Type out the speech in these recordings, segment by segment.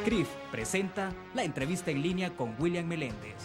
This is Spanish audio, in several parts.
CRIF presenta la entrevista en línea con William Meléndez.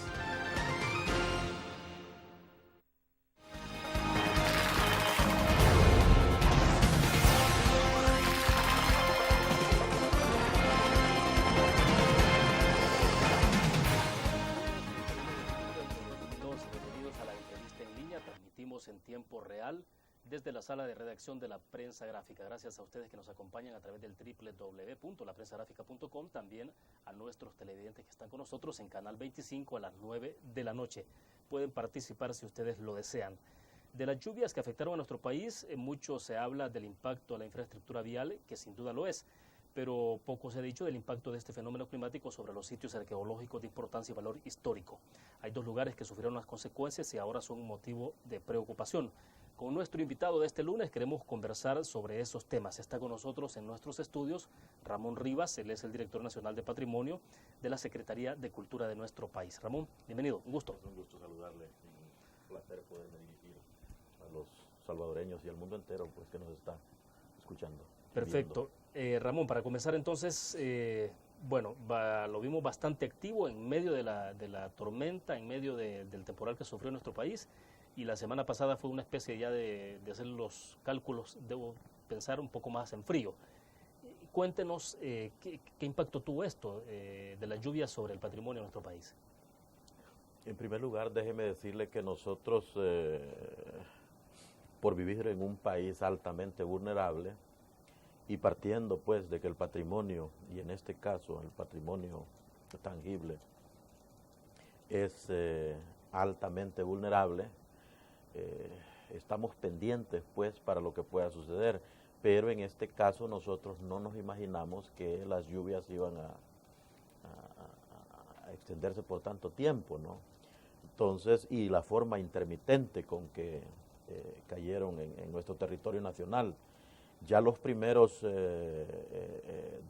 Bienvenidos a la entrevista en línea, transmitimos en tiempo real desde la sala de redacción de La Prensa Gráfica. Gracias a ustedes que nos acompañan a través del www.laprensagráfica.com, también a nuestros televidentes que están con nosotros en Canal 25 a las 9 de la noche. Pueden participar si ustedes lo desean. De las lluvias que afectaron a nuestro país, mucho se habla del impacto a la infraestructura vial, que sin duda lo es, pero poco se ha dicho del impacto de este fenómeno climático sobre los sitios arqueológicos de importancia y valor histórico. Hay dos lugares que sufrieron las consecuencias y ahora son un motivo de preocupación. Con nuestro invitado de este lunes queremos conversar sobre esos temas. Está con nosotros en nuestros estudios Ramón Rivas, él es el director nacional de Patrimonio de la Secretaría de Cultura de nuestro país. Ramón, bienvenido, un gusto. Es un gusto saludarle, un placer poderme dirigir a los salvadoreños y al mundo entero pues, que nos está escuchando. Perfecto. Ramón, para comenzar entonces, lo vimos bastante activo en medio de la tormenta, en medio del temporal que sufrió nuestro país. Y la semana pasada fue una especie ya de hacer los cálculos, debo pensar un poco más en frío. Cuéntenos qué impacto tuvo esto de las lluvias sobre el patrimonio de nuestro país. En primer lugar, déjeme decirle que nosotros, por vivir en un país altamente vulnerable y partiendo pues de que el patrimonio, y en este caso el patrimonio tangible, es altamente vulnerable, estamos pendientes pues para lo que pueda suceder, pero en este caso nosotros no nos imaginamos que las lluvias iban a extenderse por tanto tiempo, ¿no? Entonces, y la forma intermitente con que cayeron en nuestro territorio nacional. Ya los primeros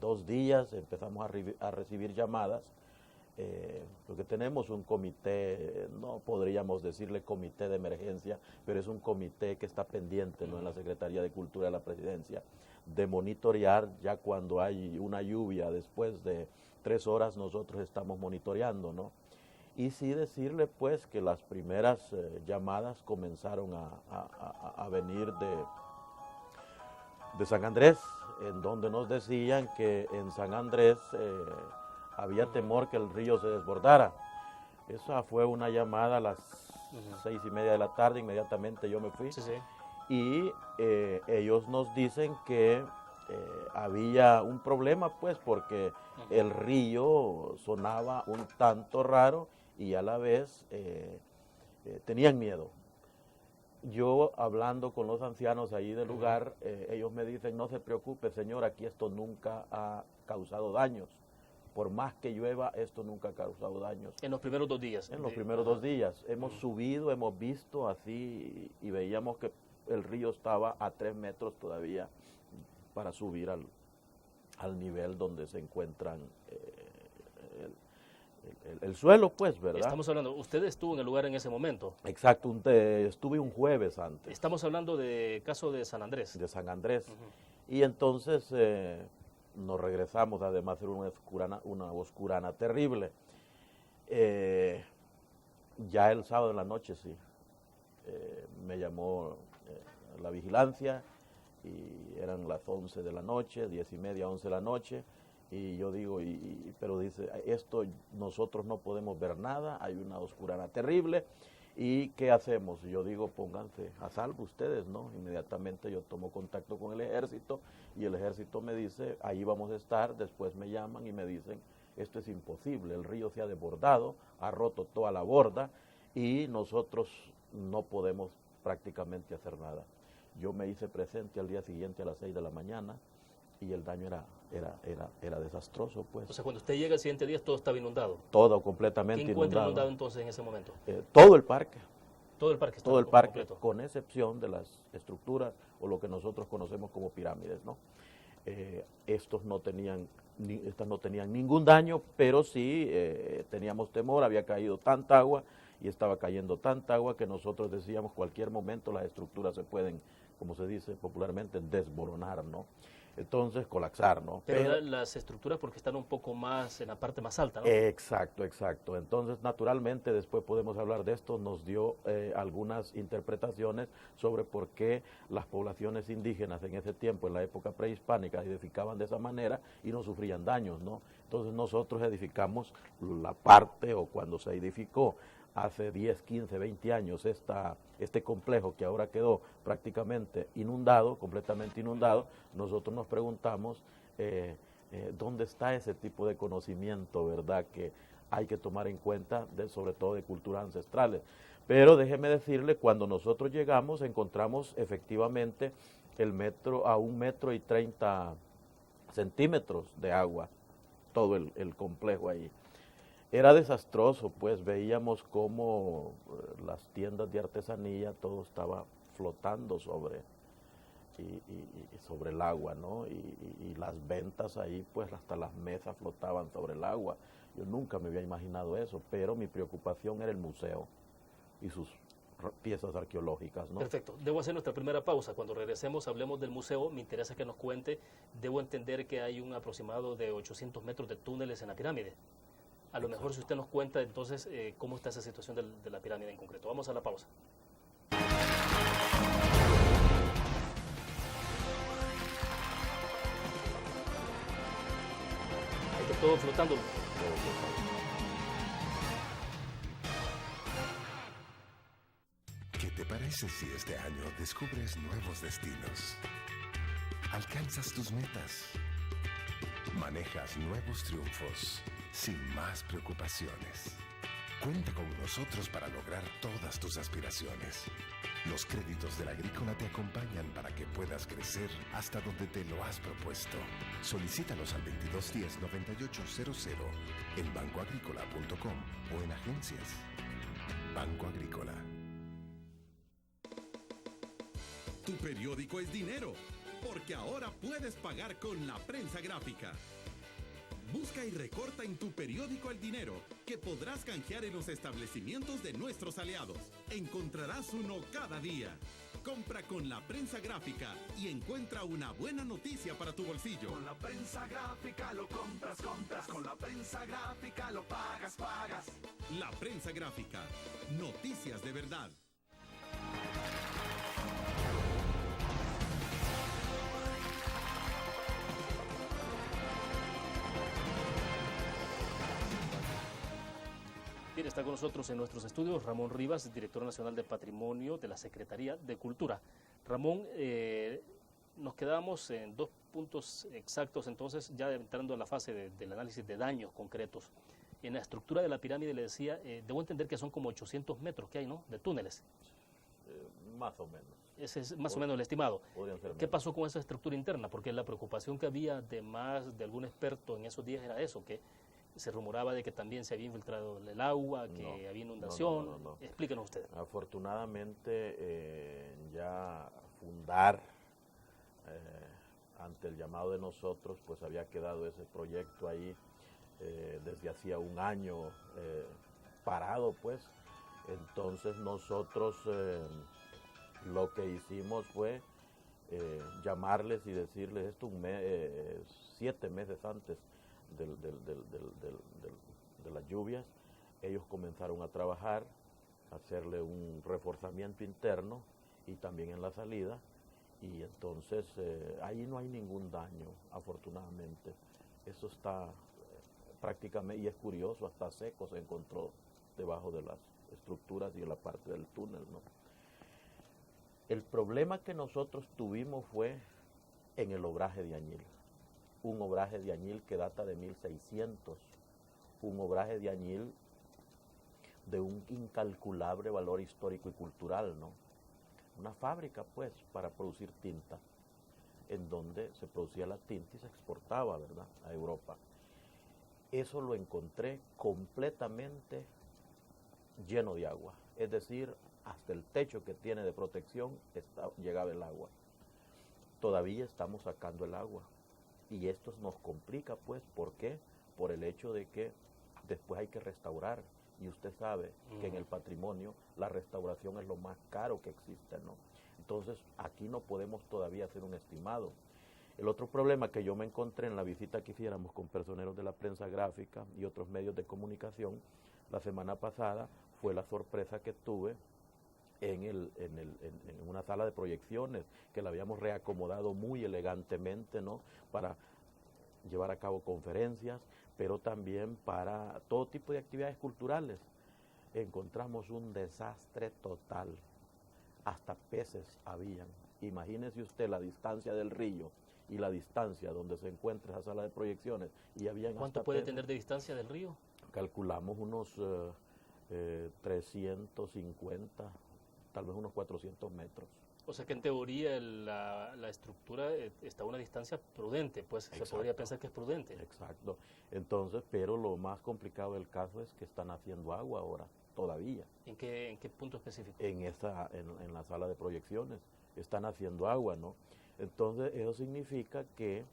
2 días empezamos a recibir llamadas, porque tenemos un comité, no podríamos decirle comité de emergencia, pero es un comité que está pendiente, ¿no?, en la Secretaría de Cultura de la Presidencia, de monitorear. Ya cuando hay una lluvia después de 3 horas nosotros estamos monitoreando, ¿no? Y sí decirle pues que las primeras llamadas comenzaron a venir de San Andrés, en donde nos decían que en San Andrés había temor que el río se desbordara. Esa fue una llamada a las 6:30 de la tarde, inmediatamente yo me fui. Sí, sí. Y ellos nos dicen que había un problema, pues, porque el río sonaba un tanto raro y a la vez tenían miedo. Yo hablando con los ancianos ahí del lugar, ellos me dicen, no se preocupe señor, aquí esto nunca ha causado daños. Por más que llueva, esto nunca ha causado daños. En los primeros 2 días. En los primeros 2 días. Hemos subido, hemos visto así y veíamos que el río estaba a 3 metros todavía para subir al nivel donde se encuentran el suelo, pues, ¿verdad? Estamos hablando, usted estuvo en el lugar en ese momento. Exacto, estuve un jueves antes. Estamos hablando del caso de San Andrés. De San Andrés. Y entonces nos regresamos, además de una oscurana terrible. Ya el sábado en la noche, sí, me llamó la vigilancia y eran las 11 de la noche, 10:30, 11 de la noche. Y yo digo, pero dice, esto nosotros no podemos ver nada, hay una oscurana terrible, ¿y qué hacemos? Y yo digo, pónganse a salvo ustedes, ¿no? Inmediatamente yo tomo contacto con el ejército y el ejército me dice, ahí vamos a estar. Después me llaman y me dicen, esto es imposible, el río se ha desbordado, ha roto toda la borda y nosotros no podemos prácticamente hacer nada. Yo me hice presente al día siguiente a las 6 de la mañana y el daño era desastroso, pues. O sea, cuando usted llega el siguiente día, todo estaba inundado. Todo completamente inundado. ¿Qué encuentra inundado entonces en ese momento? Todo el parque. Todo el parque. Todo el parque, completo, con excepción de las estructuras o lo que nosotros conocemos como pirámides, ¿no? Estas no tenían ningún daño, pero sí teníamos temor, había caído tanta agua y estaba cayendo tanta agua que nosotros decíamos cualquier momento las estructuras se pueden, como se dice popularmente, desmoronar, ¿no? entonces colapsar, ¿no? Pero las estructuras porque están un poco más en la parte más alta, ¿no? Exacto, exacto. Entonces, naturalmente, después podemos hablar de esto, nos dio algunas interpretaciones sobre por qué las poblaciones indígenas en ese tiempo, en la época prehispánica, edificaban de esa manera y no sufrían daños, ¿no? Entonces nosotros edificamos la parte, o cuando se edificó hace 10, 15, 20 años este complejo que ahora quedó prácticamente inundado, completamente inundado, nosotros nos preguntamos dónde está ese tipo de conocimiento, ¿verdad?, que hay que tomar en cuenta, sobre todo de culturas ancestrales. Pero déjeme decirle, cuando nosotros llegamos encontramos efectivamente el metro a 1,30 m de agua, todo el complejo ahí. Era desastroso, pues veíamos cómo las tiendas de artesanía, todo estaba flotando sobre el agua, ¿no? Y las ventas ahí, pues hasta las mesas flotaban sobre el agua. Yo nunca me había imaginado eso, pero mi preocupación era el museo y sus piezas arqueológicas, ¿no? Perfecto. Debo hacer nuestra primera pausa. Cuando regresemos hablemos del museo. Me interesa que nos cuente. Debo entender que hay un aproximado de 800 metros de túneles en la pirámide. A lo mejor si usted nos cuenta entonces cómo está esa situación de la pirámide en concreto. Vamos a la pausa. Ahí está todo flotando. ¿Qué te parece si este año descubres nuevos destinos? Alcanzas tus metas. Manejas nuevos triunfos sin más preocupaciones. Cuenta con nosotros para lograr todas tus aspiraciones. Los créditos de la Agrícola te acompañan para que puedas crecer hasta donde te lo has propuesto. Solicítalos al 2210-9800 en bancoagricola.com o en agencias. Banco Agrícola. Tu periódico es dinero, porque ahora puedes pagar con la prensa gráfica. Busca y recorta en tu periódico el dinero, que podrás canjear en los establecimientos de nuestros aliados. Encontrarás uno cada día. Compra con la prensa gráfica y encuentra una buena noticia para tu bolsillo. Con la prensa gráfica lo compras. Con la prensa gráfica lo pagas. La prensa gráfica. Noticias de verdad. Bien, está con nosotros en nuestros estudios Ramón Rivas, director nacional de Patrimonio de la Secretaría de Cultura. Ramón, nos quedamos en 2 puntos exactos, entonces ya entrando a la fase del análisis de daños concretos. En la estructura de la pirámide le decía, debo entender que son como 800 metros que hay, ¿no?, de túneles. Más o menos. Ese es más o menos el estimado. ¿Qué pasó con esa estructura interna? Porque la preocupación que había de algún experto en esos días era eso, que se rumoraba de que también se había infiltrado el agua, que había inundación. No. Explíquenos usted. Afortunadamente, ya fundar, ante el llamado de nosotros, pues había quedado ese proyecto ahí desde hacía un año parado, pues. Entonces nosotros lo que hicimos fue llamarles y decirles esto 7 meses antes de las lluvias. Ellos comenzaron a trabajar, a hacerle un reforzamiento interno y también en la salida, y entonces ahí no hay ningún daño, afortunadamente. Eso está prácticamente, y es curioso, hasta seco se encontró debajo de las estructuras y en la parte del túnel, ¿no? El problema que nosotros tuvimos fue en el obraje de añil. Un obraje de añil que data de 1600, un obraje de añil de un incalculable valor histórico y cultural, ¿no? Una fábrica, pues, para producir tinta, en donde se producía la tinta y se exportaba, ¿verdad?, a Europa. Eso lo encontré completamente lleno de agua, es decir, hasta el techo que tiene de protección llegaba el agua. Todavía estamos sacando el agua. Y esto nos complica, pues, ¿por qué? Por el hecho de que después hay que restaurar. Y usted sabe que en el patrimonio la restauración es lo más caro que existe, ¿no? Entonces, aquí no podemos todavía hacer un estimado. El otro problema que yo me encontré en la visita que hiciéramos con personeros de la prensa gráfica y otros medios de comunicación la semana pasada fue la sorpresa que tuve en una sala de proyecciones que la habíamos reacomodado muy elegantemente, ¿no?, para llevar a cabo conferencias, pero también para todo tipo de actividades culturales. Encontramos un desastre total, hasta peces habían. Imagínese usted la distancia del río y la distancia donde se encuentra esa sala de proyecciones. Y habían ¿Cuánto puede tener de distancia del río? Calculamos unos 350, tal vez unos 400 metros. O sea que en teoría la estructura está a una distancia prudente, pues Exacto. se podría pensar que es prudente. Exacto. Entonces, pero lo más complicado del caso es que están haciendo agua ahora, todavía. ¿En qué punto específico? En la sala de proyecciones están haciendo agua, ¿no? Entonces, eso significa que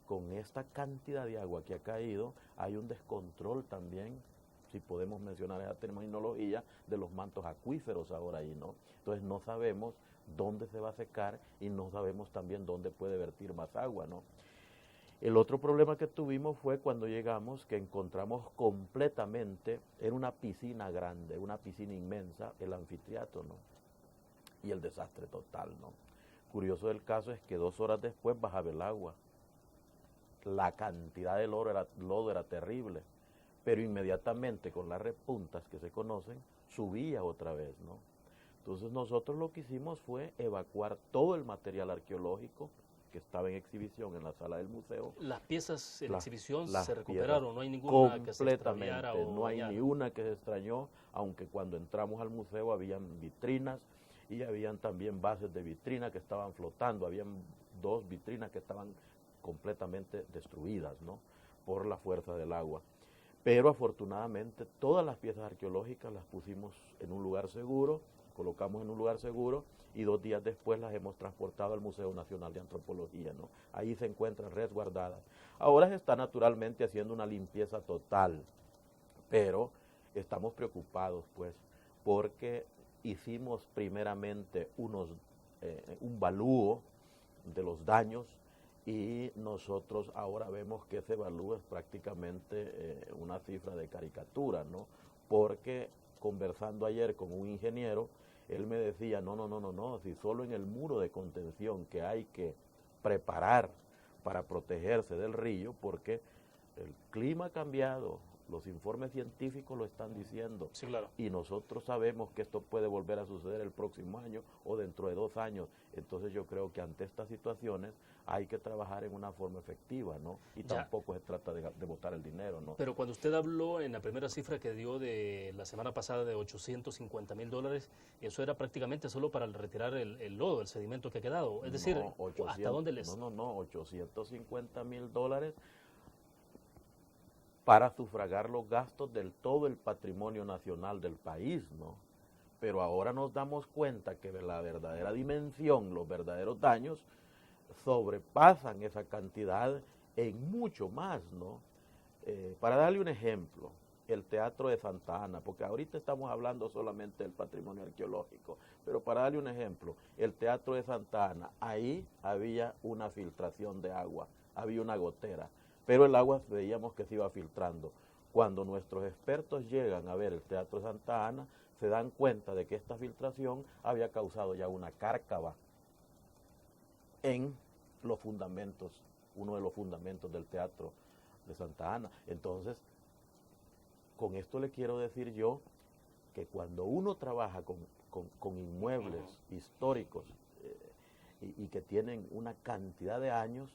con esta cantidad de agua que ha caído, hay un descontrol también, si podemos mencionar esa terminología, de los mantos acuíferos ahora ahí, ¿no? Entonces, no sabemos dónde se va a secar y no sabemos también dónde puede vertir más agua, ¿no? El otro problema que tuvimos fue cuando llegamos, que encontramos completamente, era una piscina grande, una piscina inmensa, el anfiteatro, ¿no? Y el desastre total, ¿no? Curioso del caso es que 2 horas después bajaba el agua. La cantidad de lodo era terrible, pero inmediatamente con las repuntas que se conocen, subía otra vez, ¿no? Entonces nosotros lo que hicimos fue evacuar todo el material arqueológico que estaba en exhibición en la sala del museo. ¿Las piezas en exhibición las se recuperaron? piezas ¿No hay ninguna que se completamente, extraviara o no hay dañara? ni una que se extrañó, aunque cuando entramos al museo habían vitrinas y habían también bases de vitrina que estaban flotando, habían 2 vitrinas que estaban completamente destruidas, ¿no?, por la fuerza del agua. Pero afortunadamente todas las piezas arqueológicas las pusimos en un lugar seguro, colocamos en un lugar seguro y 2 días después las hemos transportado al Museo Nacional de Antropología, ¿no? Ahí se encuentran resguardadas. Ahora se está naturalmente haciendo una limpieza total, pero estamos preocupados, pues, porque hicimos primeramente un balúo de los daños y nosotros ahora vemos que ese balúo es prácticamente una cifra de caricatura, ¿no? Porque conversando ayer con un ingeniero, él me decía, no, si solo en el muro de contención que hay que preparar para protegerse del río, porque el clima ha cambiado, los informes científicos lo están diciendo, Sí, claro. y nosotros sabemos que esto puede volver a suceder el próximo año o dentro de 2 años. Entonces yo creo que ante estas situaciones hay que trabajar en una forma efectiva, ¿no? Y Ya. tampoco se trata de botar el dinero, ¿no? Pero cuando usted habló en la primera cifra que dio de la semana pasada de $850,000, eso era prácticamente solo para retirar el lodo, el sedimento que ha quedado. Es decir, No, 800, ¿hasta dónde les...? No, $850,000 para sufragar los gastos del todo el patrimonio nacional del país, ¿no? Pero ahora nos damos cuenta que la verdadera dimensión, los verdaderos daños, sobrepasan esa cantidad en mucho más, ¿no? Para darle un ejemplo, el Teatro de Santa Ana, porque ahorita estamos hablando solamente del patrimonio arqueológico, pero para darle un ejemplo, el Teatro de Santa Ana, ahí había una filtración de agua, había una gotera, pero el agua veíamos que se iba filtrando. Cuando nuestros expertos llegan a ver el Teatro de Santa Ana, se dan cuenta de que esta filtración había causado ya una cárcava en los fundamentos, uno de los fundamentos del Teatro de Santa Ana. Entonces, con esto le quiero decir yo que cuando uno trabaja con inmuebles históricos y que tienen una cantidad de años,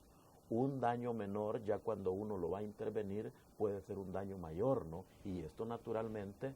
un daño menor, ya cuando uno lo va a intervenir, puede ser un daño mayor, ¿no? Y esto naturalmente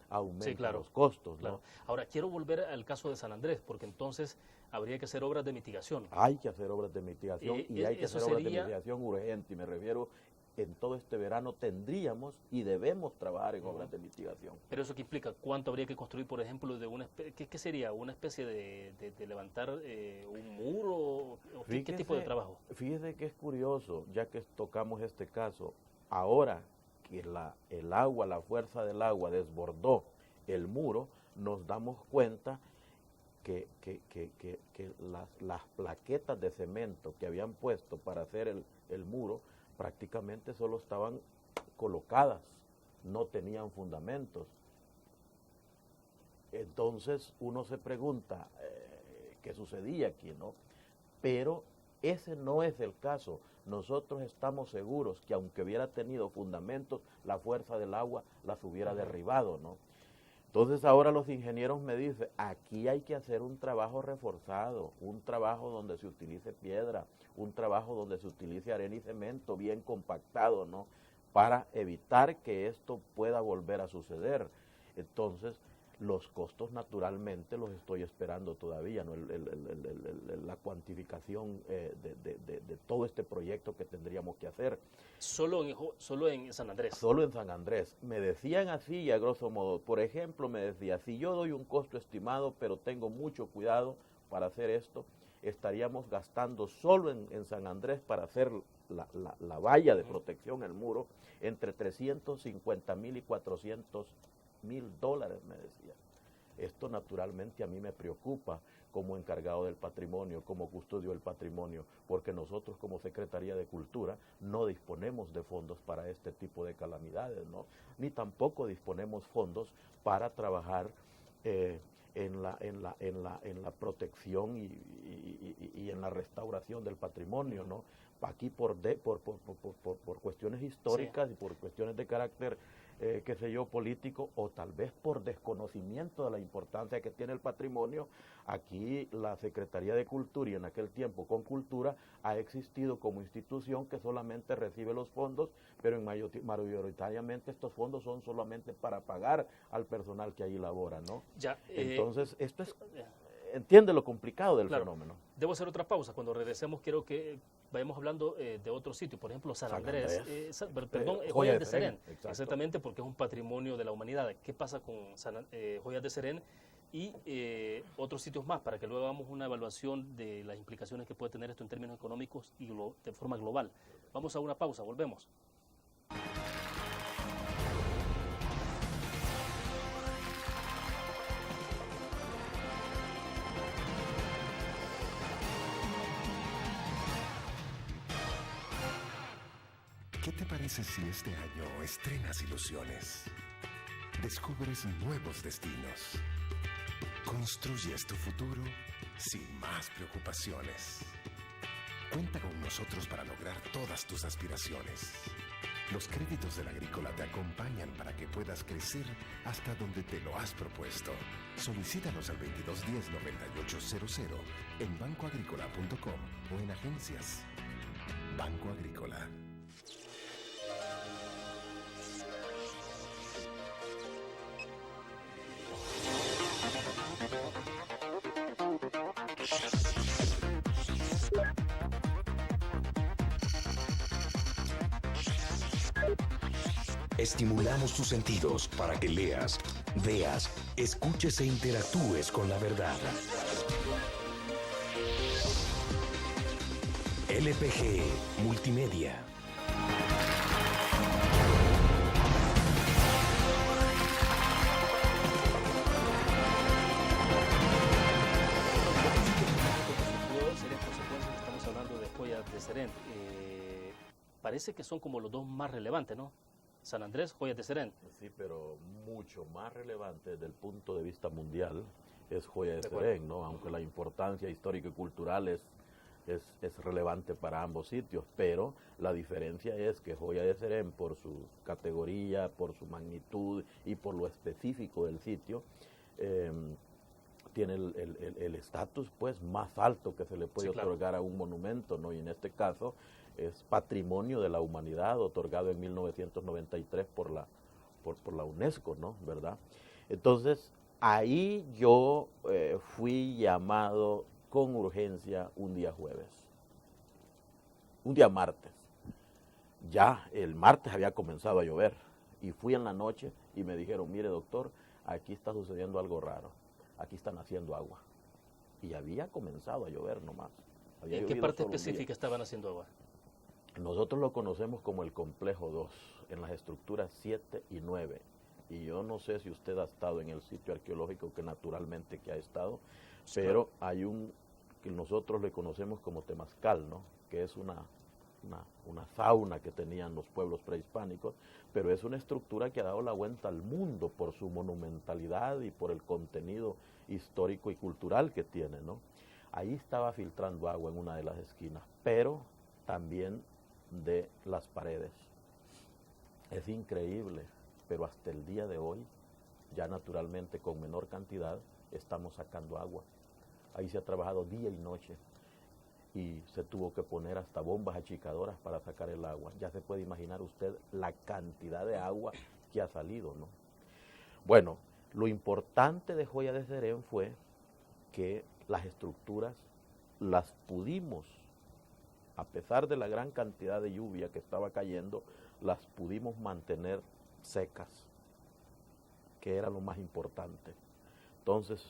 aumenta Sí, claro, los costos, ¿no? Claro. Ahora, quiero volver al caso de San Andrés, porque entonces habría que hacer obras de mitigación. Hay que hacer obras de mitigación y hay que eso hacer obras de sería- mitigación urgente, y me refiero, en todo este verano tendríamos y debemos trabajar en obras de mitigación. Pero eso qué implica, ¿cuánto habría que construir, por ejemplo, de ¿qué sería? ¿Una especie de levantar un muro? ¿O qué tipo de trabajo? Fíjese que es curioso, ya que tocamos este caso, ahora que el agua, la fuerza del agua desbordó el muro, nos damos cuenta que las plaquetas de cemento que habían puesto para hacer el muro prácticamente solo estaban colocadas, no tenían fundamentos. Entonces uno se pregunta qué sucedía aquí, ¿no? Pero ese no es el caso. Nosotros estamos seguros que aunque hubiera tenido fundamentos, la fuerza del agua las hubiera derribado, ¿no? Entonces ahora los ingenieros me dicen, aquí hay que hacer un trabajo reforzado, un trabajo donde se utilice piedra, un trabajo donde se utilice arena y cemento bien compactado, ¿no? Para evitar que esto pueda volver a suceder. Entonces, los costos naturalmente los estoy esperando todavía, ¿no? La cuantificación de todo este proyecto que tendríamos que hacer. Solo en San Andrés. Solo en San Andrés. Me decían así, a grosso modo, por ejemplo, me decía, si yo doy un costo estimado, pero tengo mucho cuidado para hacer esto, estaríamos gastando solo en San Andrés para hacer la valla de protección, el muro, entre 350,000 y 400,000 dólares, me decía. Esto naturalmente a mí me preocupa como encargado del patrimonio, como custodio del patrimonio, porque nosotros como Secretaría de Cultura no disponemos de fondos para este tipo de calamidades, ¿no? Ni tampoco disponemos fondos para trabajar en la protección y en la restauración del patrimonio, ¿no? Aquí por cuestiones históricas y por cuestiones de carácter, qué sé yo, político, o tal vez por desconocimiento de la importancia que tiene el patrimonio, aquí la Secretaría de Cultura, y en aquel tiempo con Cultura, ha existido como institución que solamente recibe los fondos, pero mayoritariamente estos fondos son solamente para pagar al personal que allí labora, ¿no? Ya, entonces, esto es... Entiende lo complicado del fenómeno. Debo hacer otra pausa. Cuando regresemos quiero que vayamos hablando de otro sitio, por ejemplo, San Andrés, Joyas de Serén, exactamente, porque es un patrimonio de la humanidad. ¿Qué pasa con Joyas de Serén y otros sitios más, para que luego hagamos una evaluación de las implicaciones que puede tener esto en términos económicos y de forma global? Vamos a una pausa, volvemos. ¿Qué te parece si este año estrenas ilusiones? Descubres nuevos destinos. Construyes tu futuro sin más preocupaciones. Cuenta con nosotros para lograr todas tus aspiraciones. Los créditos del Agrícola te acompañan para que puedas crecer hasta donde te lo has propuesto. Solicítalos al 2210-9800 en bancoagrícola.com o en agencias. Banco Agrícola. Estimulamos tus sentidos para que leas, veas, escuches e interactúes con la verdad. LPG Multimedia. Serias consecuencias, estamos hablando de Joyas de Serén. Parece que son como los dos más relevantes, ¿no? San Andrés, Joyas de Serén. Sí, pero mucho más relevante desde el punto de vista mundial es Joyas de Serén, ¿no? Aunque la importancia histórica y cultural es relevante para ambos sitios, pero la diferencia es que Joyas de Serén, por su categoría, por su magnitud y por lo específico del sitio, tiene el estatus pues más alto que se le puede otorgar a un monumento, ¿no? Y en este caso es Patrimonio de la Humanidad, otorgado en 1993 por la UNESCO, ¿no? ¿Verdad? Entonces, ahí yo fui llamado con urgencia un día jueves, un día martes. Ya el martes había comenzado a llover y fui en la noche y me dijeron, mire doctor, aquí está sucediendo algo raro, aquí están haciendo agua. Y había comenzado a llover nomás. ¿En qué parte específica estaban haciendo agua? Nosotros lo conocemos como el complejo 2, en las estructuras 7 y 9. y yo no sé si usted ha estado en el sitio arqueológico que naturalmente que ha estado, pero hay un que nosotros le conocemos como temazcal, ¿no? Que es una fauna que tenían los pueblos prehispánicos, pero es una estructura que ha dado la vuelta al mundo por su monumentalidad y por el contenido histórico y cultural que tiene, ¿no? Ahí estaba filtrando agua en una de las esquinas, pero también de las paredes. Es increíble, pero hasta el día de hoy, ya naturalmente con menor cantidad, estamos sacando agua. Ahí se ha trabajado día y noche y se tuvo que poner hasta bombas achicadoras para sacar el agua. Ya se puede imaginar usted la cantidad de agua que ha salido, ¿no? Bueno, lo importante de Joya de Serén fue que las estructuras las pudimos, a pesar de la gran cantidad de lluvia que estaba cayendo, las pudimos mantener secas, que era lo más importante. Entonces,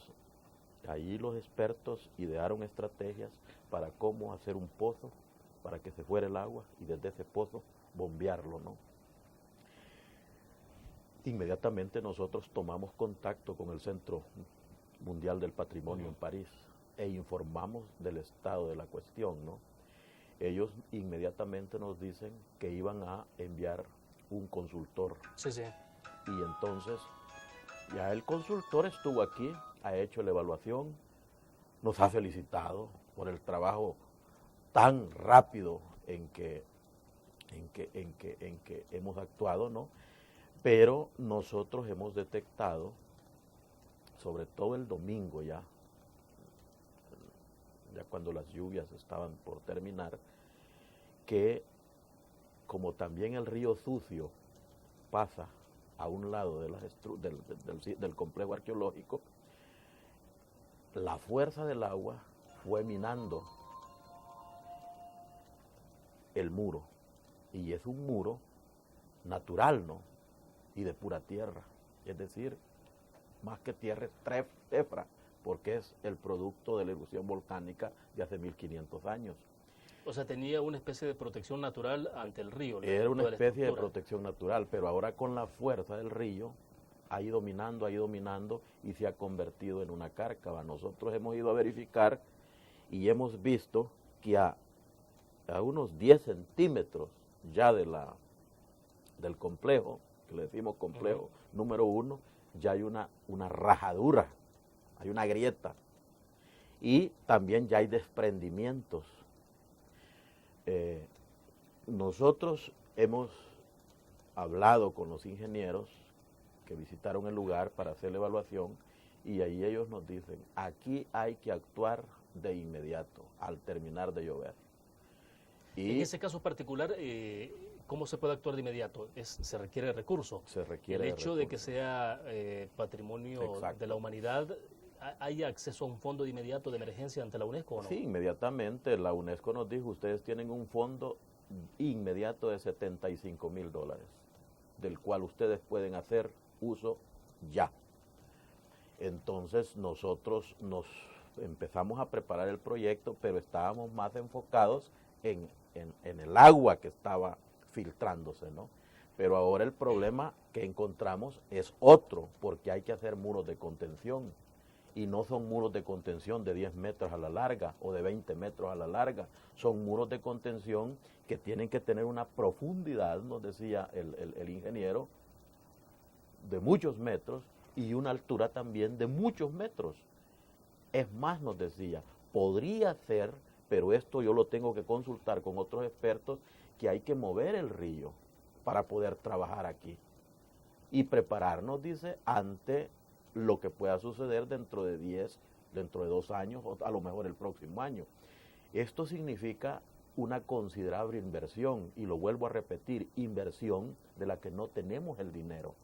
allí los expertos idearon estrategias para cómo hacer un pozo, para que se fuera el agua y desde ese pozo bombearlo, ¿no? Inmediatamente nosotros tomamos contacto con el Centro Mundial del Patrimonio en París e informamos del estado de la cuestión, ¿no? Ellos inmediatamente nos dicen que iban a enviar un consultor. Sí, sí. Y entonces ya el consultor estuvo aquí, ha hecho la evaluación, nos ha felicitado por el trabajo tan rápido en que hemos actuado, ¿no? Pero nosotros hemos detectado, sobre todo el domingo ya cuando las lluvias estaban por terminar, que como también el río Sucio pasa a un lado de del complejo arqueológico, la fuerza del agua fue minando el muro, y es un muro natural, ¿no? Y de pura tierra, es decir, más que tierra es tefra, porque es el producto de la erupción volcánica de hace 1500 años. O sea, tenía una especie de protección natural ante el río. Era una especie de protección natural, pero ahora con la fuerza del río ha ido minando y se ha convertido en una cárcava. Nosotros hemos ido a verificar y hemos visto que a unos 10 centímetros ya del complejo, que le decimos complejo número 1, ya hay una rajadura, hay una grieta, y también ya hay desprendimientos. Nosotros hemos hablado con los ingenieros que visitaron el lugar para hacer la evaluación, y ahí ellos nos dicen, aquí hay que actuar de inmediato, al terminar de llover. Y en ese caso particular, ¿cómo se puede actuar de inmediato? Se requiere recurso. Se requiere el hecho de que recurso. sea patrimonio Exacto. de la humanidad, ¿hay acceso a un fondo de inmediato de emergencia ante la UNESCO o no? Sí, inmediatamente la UNESCO nos dijo, ustedes tienen un fondo inmediato de $75,000, del cual ustedes pueden hacer uso ya. Entonces nosotros nos empezamos a preparar el proyecto, pero estábamos más enfocados en el agua que estaba filtrándose, ¿no? Pero ahora el problema que encontramos es otro, porque hay que hacer muros de contención. Y no son muros de contención de 10 metros a la larga o de 20 metros a la larga. Son muros de contención que tienen que tener una profundidad, nos decía el ingeniero, de muchos metros y una altura también de muchos metros. Es más, nos decía, podría ser, pero esto yo lo tengo que consultar con otros expertos, que hay que mover el río para poder trabajar aquí y prepararnos, dice, ante lo que pueda suceder dentro de 10, dentro de 2 años o a lo mejor el próximo año. Esto significa una considerable inversión, y lo vuelvo a repetir, inversión de la que no tenemos el dinero.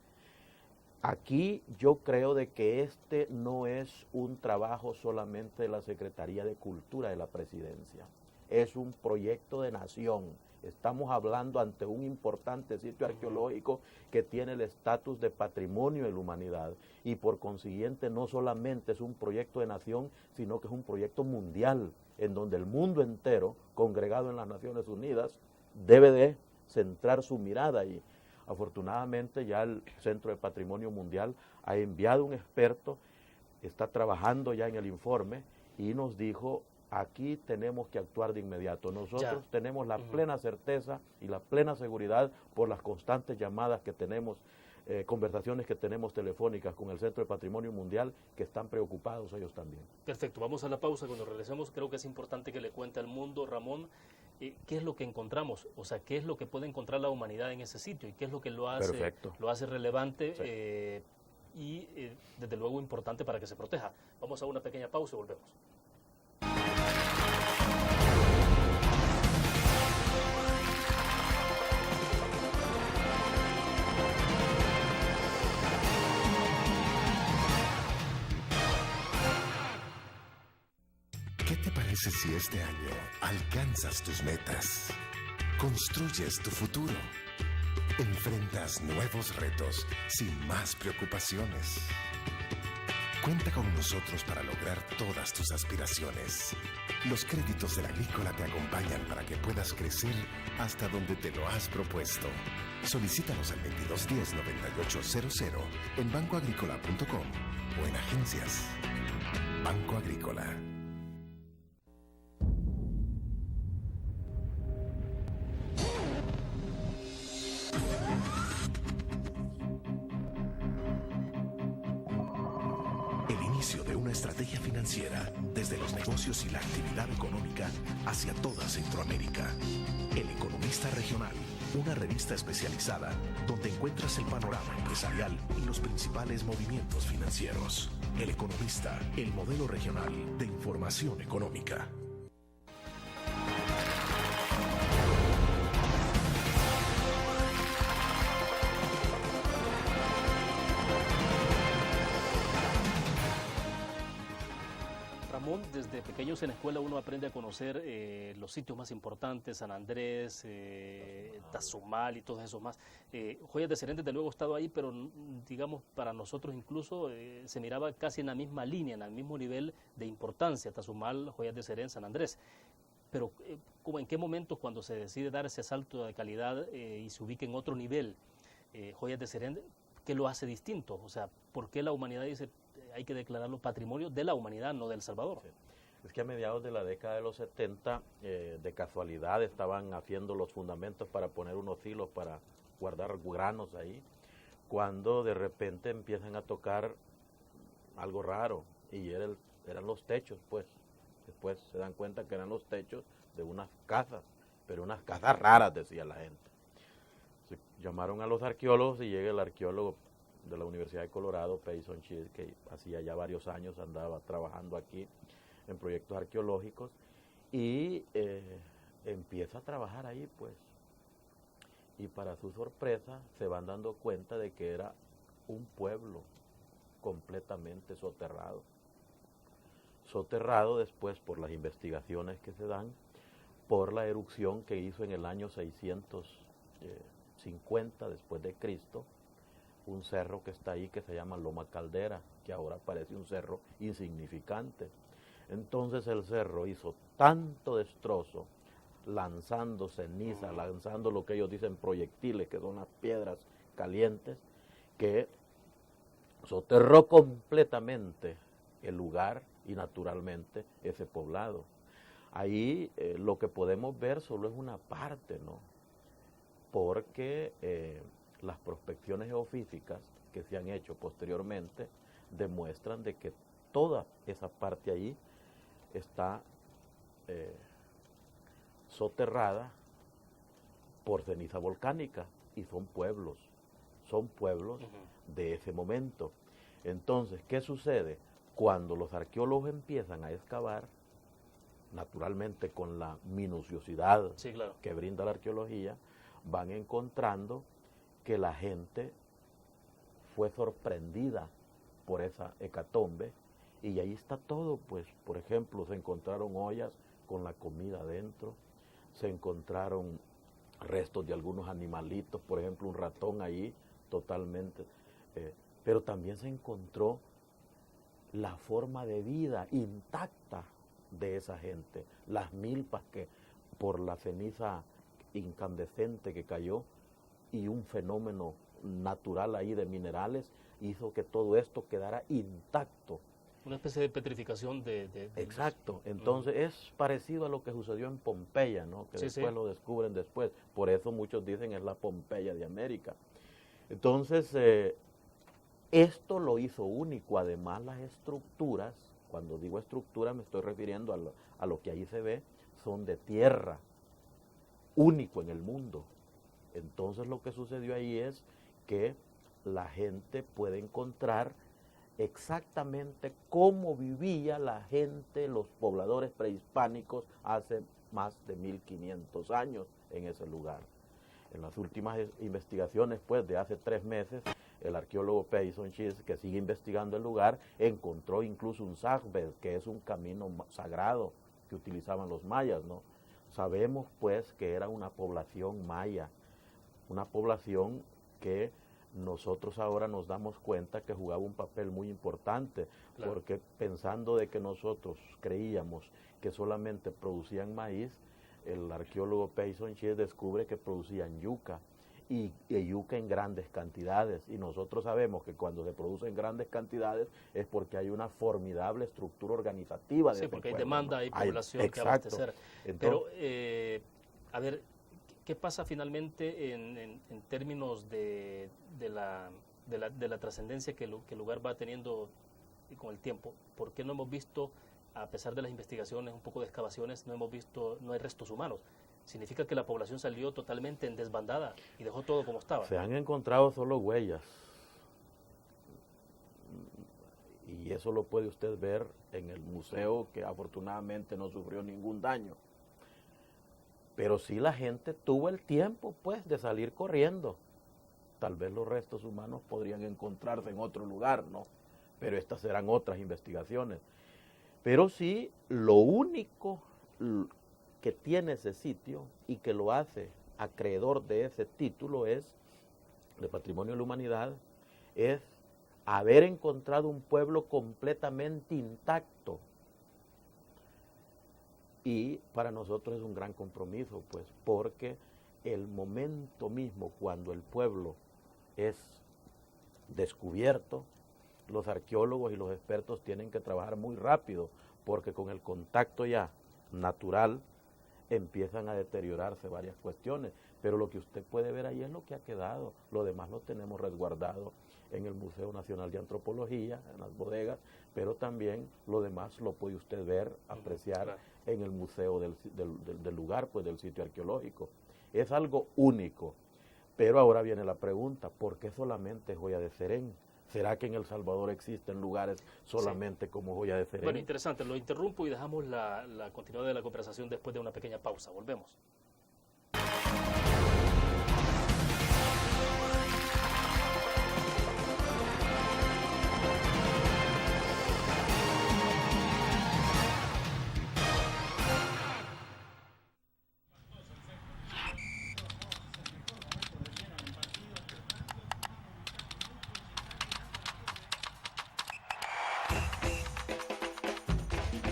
Aquí yo creo de que este no es un trabajo solamente de la Secretaría de Cultura de la Presidencia, es un proyecto de nación. Estamos hablando ante un importante sitio arqueológico que tiene el estatus de patrimonio de la humanidad, y por consiguiente no solamente es un proyecto de nación, sino que es un proyecto mundial, en donde el mundo entero, congregado en las Naciones Unidas, debe de centrar su mirada ahí. Afortunadamente ya el Centro de Patrimonio Mundial ha enviado un experto, está trabajando ya en el informe y nos dijo, aquí tenemos que actuar de inmediato. Nosotros tenemos la plena certeza y la plena seguridad por las constantes llamadas que tenemos, conversaciones que tenemos telefónicas con el Centro de Patrimonio Mundial, que están preocupados ellos también. Perfecto, vamos a la pausa. Cuando regresemos creo que es importante que le cuente al mundo, Ramón, qué es lo que encontramos, o sea, qué es lo que puede encontrar la humanidad en ese sitio y qué es lo que lo hace relevante y desde luego importante para que se proteja. Vamos a una pequeña pausa y volvemos. ¿Qué te parece si este año alcanzas tus metas? Construyes tu futuro. Enfrentas nuevos retos sin más preocupaciones. Cuenta con nosotros para lograr todas tus aspiraciones. Los créditos de la Agrícola te acompañan para que puedas crecer hasta donde te lo has propuesto. Solicítalos al 2210-9800 en bancoagricola.com o en agencias. Banco Agrícola. El inicio de una estrategia financiera desde los negocios y la actividad económica hacia toda Centroamérica. El Economista Regional, una revista especializada donde encuentras el panorama empresarial y los principales movimientos financieros. El Economista, el modelo regional de información económica. Ramón, desde pequeños en la escuela uno aprende a conocer los sitios más importantes, San Andrés, Tazumal y todos esos más. Joyas de Serén desde luego he estado ahí, pero digamos para nosotros incluso se miraba casi en la misma línea, en el mismo nivel de importancia, Tazumal, Joyas de Serén, San Andrés. Pero ¿en qué momento cuando se decide dar ese salto de calidad y se ubica en otro nivel, Joyas de Serén, qué lo hace distinto? O sea, ¿por qué la humanidad dice hay que declararlo patrimonio de la humanidad, no de El Salvador? Sí. Es que a mediados de la década de los 70, de casualidad, estaban haciendo los fundamentos para poner unos hilos para guardar granos ahí, cuando de repente empiezan a tocar algo raro, y eran los techos, pues. Después se dan cuenta que eran los techos de unas casas, pero unas casas raras, decía la gente. Se llamaron a los arqueólogos y llega el arqueólogo de la Universidad de Colorado, Payson Chis, que hacía ya varios años andaba trabajando aquí en proyectos arqueológicos, y empieza a trabajar ahí, pues. Y para su sorpresa se van dando cuenta de que era un pueblo completamente soterrado. Soterrado después por las investigaciones que se dan, por la erupción que hizo en el año 650 después de Cristo, un cerro que está ahí que se llama Loma Caldera, que ahora parece un cerro insignificante. Entonces el cerro hizo tanto destrozo, lanzando ceniza, lanzando lo que ellos dicen proyectiles, que son las piedras calientes, que soterró completamente el lugar y naturalmente ese poblado. Ahí lo que podemos ver solo es una parte, ¿no? Porque las prospecciones geofísicas que se han hecho posteriormente demuestran de que toda esa parte ahí está soterrada por ceniza volcánica, y son pueblos de ese momento. Entonces, ¿qué sucede? Cuando los arqueólogos empiezan a excavar, naturalmente con la minuciosidad que brinda la arqueología, van encontrando que la gente fue sorprendida por esa hecatombe, y ahí está todo, pues. Por ejemplo, se encontraron ollas con la comida adentro, se encontraron restos de algunos animalitos, por ejemplo un ratón ahí totalmente, pero también se encontró la forma de vida intacta de esa gente, las milpas que por la ceniza incandescente que cayó y un fenómeno natural ahí de minerales hizo que todo esto quedara intacto. Una especie de petrificación Exacto, entonces es parecido a lo que sucedió en Pompeya, ¿no? Que Sí, después sí. lo descubren después, por eso muchos dicen es la Pompeya de América. Entonces, esto lo hizo único, además las estructuras, cuando digo estructura me estoy refiriendo a lo que ahí se ve, son de tierra, único en el mundo. Entonces lo que sucedió ahí es que la gente puede encontrar exactamente cómo vivía la gente, los pobladores prehispánicos hace más de 1500 años en ese lugar. En las últimas investigaciones, pues, de hace 3 meses, el arqueólogo Payson Chis, que sigue investigando el lugar, encontró incluso un sagbed, que es un camino sagrado que utilizaban los mayas, ¿no? Sabemos, pues, que era una población maya, una población que nosotros ahora nos damos cuenta que jugaba un papel muy importante, Claro. porque pensando de que nosotros creíamos que solamente producían maíz, el arqueólogo Payson Chis descubre que producían yuca, y yuca en grandes cantidades, y nosotros sabemos que cuando se produce en grandes cantidades es porque hay una formidable estructura organizativa de Sí, ese porque hay pueblo, demanda, ¿no? hay población que exacto. abastecer. Entonces, Pero, a ver, ¿qué pasa finalmente en términos de la trascendencia que el lugar va teniendo con el tiempo? ¿Por qué no hemos visto, a pesar de las investigaciones, un poco de excavaciones, no hay restos humanos? Significa que la población salió totalmente en desbandada y dejó todo como estaba. se han encontrado solo huellas, y eso lo puede usted ver en el museo, que afortunadamente no sufrió ningún daño. Pero sí la gente tuvo el tiempo, pues, de salir corriendo. Tal vez los restos humanos podrían encontrarse en otro lugar, ¿no? Pero estas serán otras investigaciones. Pero sí, lo único que tiene ese sitio y que lo hace acreedor de ese título de Patrimonio de la Humanidad, es haber encontrado un pueblo completamente intacto. Y para nosotros es un gran compromiso, pues, porque el momento mismo cuando el pueblo es descubierto, los arqueólogos y los expertos tienen que trabajar muy rápido, porque con el contacto ya natural empiezan a deteriorarse varias cuestiones. Pero lo que usted puede ver ahí es lo que ha quedado, lo demás lo tenemos resguardado en el Museo Nacional de Antropología, en las bodegas, pero también lo demás lo puede usted ver, apreciar, claro, en el museo del lugar, pues, del sitio arqueológico. Es algo único. Pero ahora viene la pregunta, ¿por qué solamente Joya de Serén? ¿Será que en El Salvador existen lugares solamente como Joya de Serén? Bueno, interesante. Lo interrumpo y dejamos la continuidad de la conversación después de una pequeña pausa. Volvemos.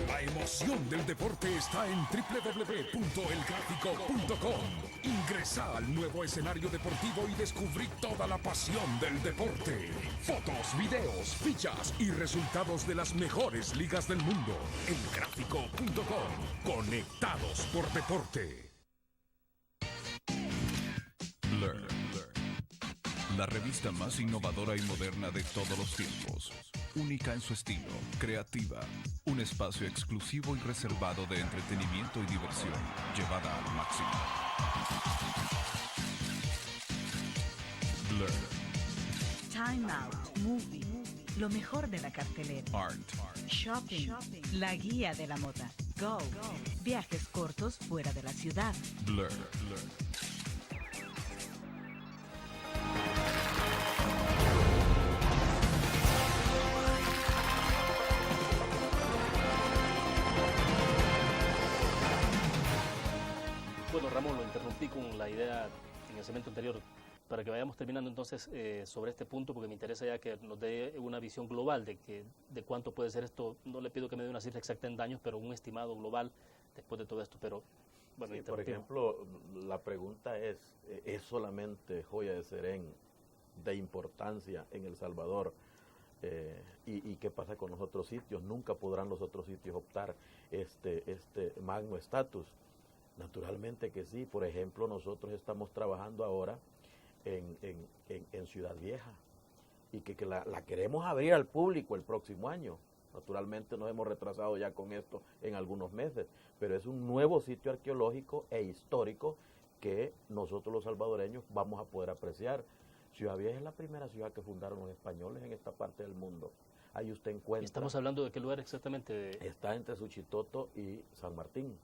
La emoción del deporte está en www.elgráfico.com. Ingresa al nuevo escenario deportivo y descubrí toda la pasión del deporte. Fotos, videos, fichas y resultados de las mejores ligas del mundo. Elgráfico.com. Conectados por deporte. Blur. La revista más innovadora y moderna de todos los tiempos. Única en su estilo, creativa. Un espacio exclusivo y reservado de entretenimiento y diversión, llevada al máximo. Blur. Time Out Movie. Lo mejor de la cartelera. Art. Shopping. La guía de la moda. Go. Viajes cortos fuera de la ciudad. Blur. Bueno, Ramón, lo interrumpí con la idea en el segmento anterior para que vayamos terminando entonces sobre este punto, porque me interesa ya que nos dé una visión global de cuánto puede ser esto. No le pido que me dé una cifra exacta en daños, pero un estimado global después de todo esto. Pero Bueno, Sí, por ejemplo, la pregunta ¿es solamente Joya de Serén de importancia en El Salvador? ¿Y qué pasa con los otros sitios? Nunca podrán los otros sitios optar este magno estatus. Naturalmente que sí. Por ejemplo, nosotros estamos trabajando ahora en Ciudad Vieja y que la queremos abrir al público el próximo año. Naturalmente nos hemos retrasado ya con esto en algunos meses, pero es un nuevo sitio arqueológico e histórico que nosotros los salvadoreños vamos a poder apreciar. Ciudad Vieja es la primera ciudad que fundaron los españoles en esta parte del mundo. Ahí usted encuentra... ¿Estamos hablando de qué lugar exactamente? Está entre Suchitoto y San Martín.